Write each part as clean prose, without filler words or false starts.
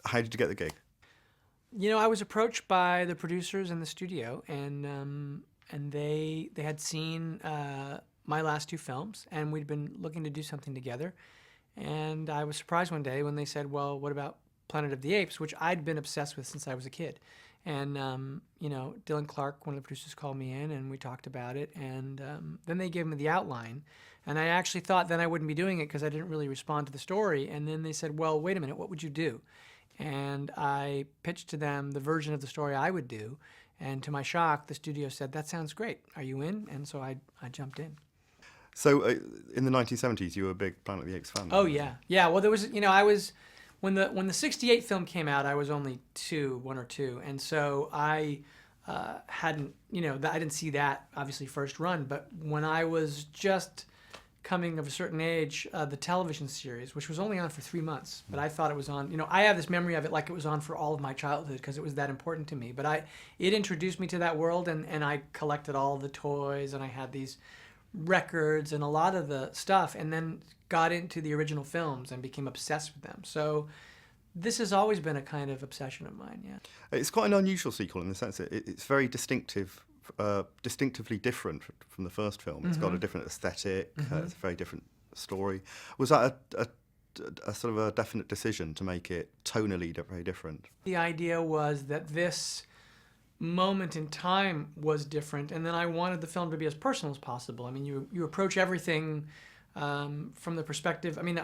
How did you get the gig? I was approached by the producers in the studio, and they had seen my last two films, and we'd been looking to do something together. And I was surprised one day when they said, "Well, what about Planet of the Apes?" which I'd been obsessed with since I was a kid. And Dylan Clark, one of the producers, called me in, and we talked about it. And then they gave me the outline, and I actually thought then I wouldn't be doing it because I didn't really respond to the story. And then they said, "Well, wait a minute, what would you do?" And I pitched to them the version of the story I would do. And to my shock, the studio said, "That sounds great. Are you in?" And so I jumped in. So in the 1970s, you were a big Planet of the Apes fan, then, Oh weren't you? yeah, yeah. Well, there was, I was when the '68 film came out, I was only one or two, and so I hadn't, I didn't see that obviously first run. But when I was just coming of a certain age, the television series, which was only on for 3 months, but I thought it was on. I have this memory of it like it was on for all of my childhood because it was that important to me. But it introduced me to that world, and I collected all the toys, and I had these records and a lot of the stuff, and then got into the original films and became obsessed with them. So this has always been a kind of obsession of mine. Yeah. It's quite an unusual sequel in the sense that it's very distinctively different from the first film. It's got a different aesthetic. It's a very different story. Was that a sort of a definite decision to make it tonally very different? The idea was that this moment in time was different, and then I wanted the film to be as personal as possible. I mean, you approach everything from the perspective. I mean,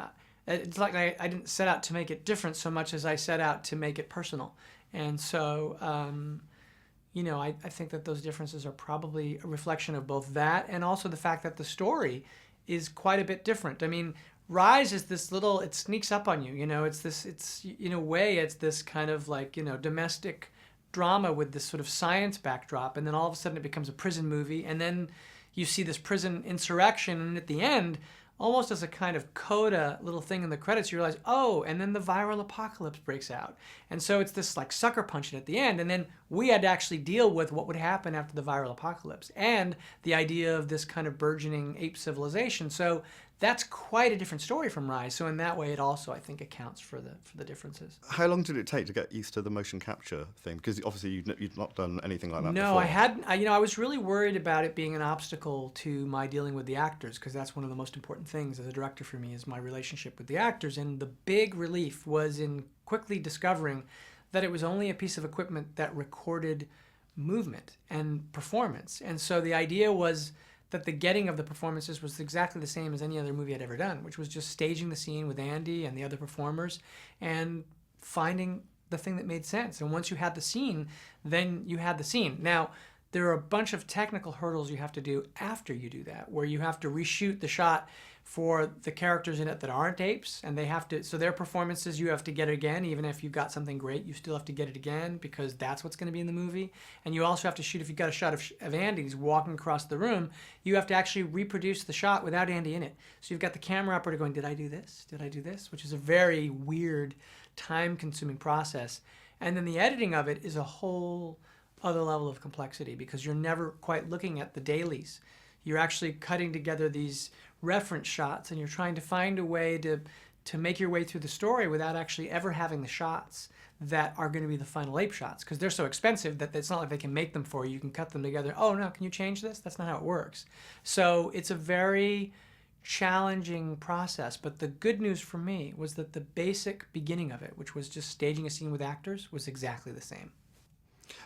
it's like I didn't set out to make it different so much as I set out to make it personal. And so, I think that those differences are probably a reflection of both that and also the fact that the story is quite a bit different. I mean, Rise is this little, it sneaks up on you. It's in a way, it's this kind of like, domestic drama with this sort of science backdrop, and then all of a sudden it becomes a prison movie, and then you see this prison insurrection, and at the end, almost as a kind of coda little thing in the credits, you realize, oh, and then the viral apocalypse breaks out. And so it's this like sucker punching at the end, and then we had to actually deal with what would happen after the viral apocalypse and the idea of this kind of burgeoning ape civilization. So that's quite a different story from Rise. So in that way, it also, I think, accounts for the differences. How long did it take to get used to the motion capture thing? Because obviously you'd not done anything like that No, before. I hadn't. I was really worried about it being an obstacle to my dealing with the actors, because that's one of the most important things as a director for me is my relationship with the actors. And the big relief was in quickly discovering that it was only a piece of equipment that recorded movement and performance. And so the idea was that the getting of the performances was exactly the same as any other movie I'd ever done, which was just staging the scene with Andy and the other performers and finding the thing that made sense. And once you had the scene, then you had the scene. Now, there are a bunch of technical hurdles you have to do after you do that, where you have to reshoot the shot for the characters in it that aren't apes, and they have to, so their performances, you have to get it again. Even if you've got something great, you still have to get it again because that's what's going to be in the movie. And you also have to shoot, if you've got a shot of Andy, he's walking across the room, you have to actually reproduce the shot without Andy in it. So you've got the camera operator going, did I do this? Did I do this? Which is a very weird, time-consuming process. And then the editing of it is a whole other level of complexity because you're never quite looking at the dailies. You're actually cutting together these reference shots, and you're trying to find a way to make your way through the story without actually ever having the shots that are going to be the final ape shots, because they're so expensive that it's not like they can make them for you. You can cut them together. Oh no, can you change this? That's not how it works. So it's a very challenging process, but the good news for me was that the basic beginning of it, which was just staging a scene with actors, was exactly the same.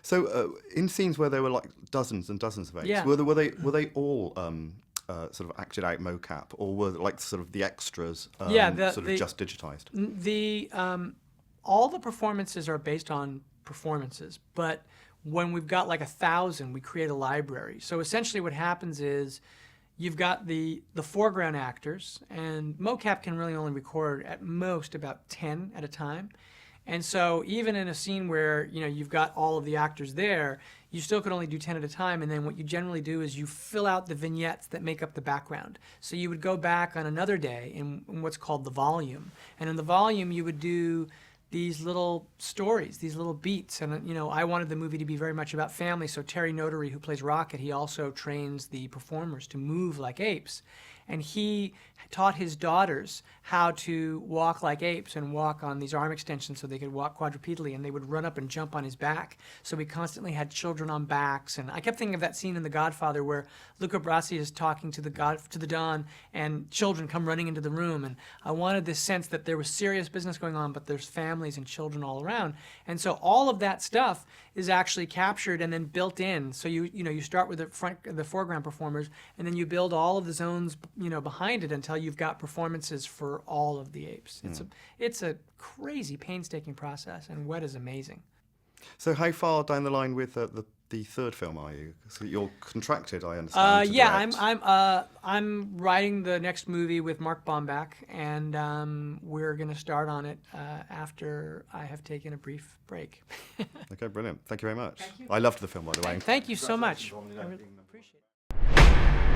So in scenes where there were like dozens and dozens of apes, Yeah. were they all sort of acted out mocap, or were like sort of the extras sort of just digitized? The all the performances are based on performances, but when we've got like 1,000, we create a library. So essentially what happens is you've got the foreground actors, and mocap can really only record at most about 10 at a time. And so even in a scene where you've got all of the actors there, you still could only do 10 at a time. And then what you generally do is you fill out the vignettes that make up the background. So you would go back on another day in what's called the volume. And in the volume, you would do these little stories, these little beats. And I wanted the movie to be very much about family. So Terry Notary, who plays Rocket, he also trains the performers to move like apes. and he taught his daughters how to walk like apes and walk on these arm extensions so they could walk quadrupedally, and they would run up and jump on his back. So we constantly had children on backs, and I kept thinking of that scene in The Godfather where Luca Brasi is talking to the Don, and children come running into the room, and I wanted this sense that there was serious business going on, but there's families and children all around. And so all of that stuff is actually captured and then built in. So you start with the foreground performers, and then you build all of the zones behind it until you've got performances for all of the apes. It's a crazy, painstaking process, and Wet is amazing. So how far down the line with the third film are you? So you're contracted, I understand. I'm writing the next movie with Mark Bomback, and we're going to start on it after I have taken a brief break. Okay, brilliant. Thank you very much. Thank you. I loved the film, by the way. Thank you so much. I really appreciate it.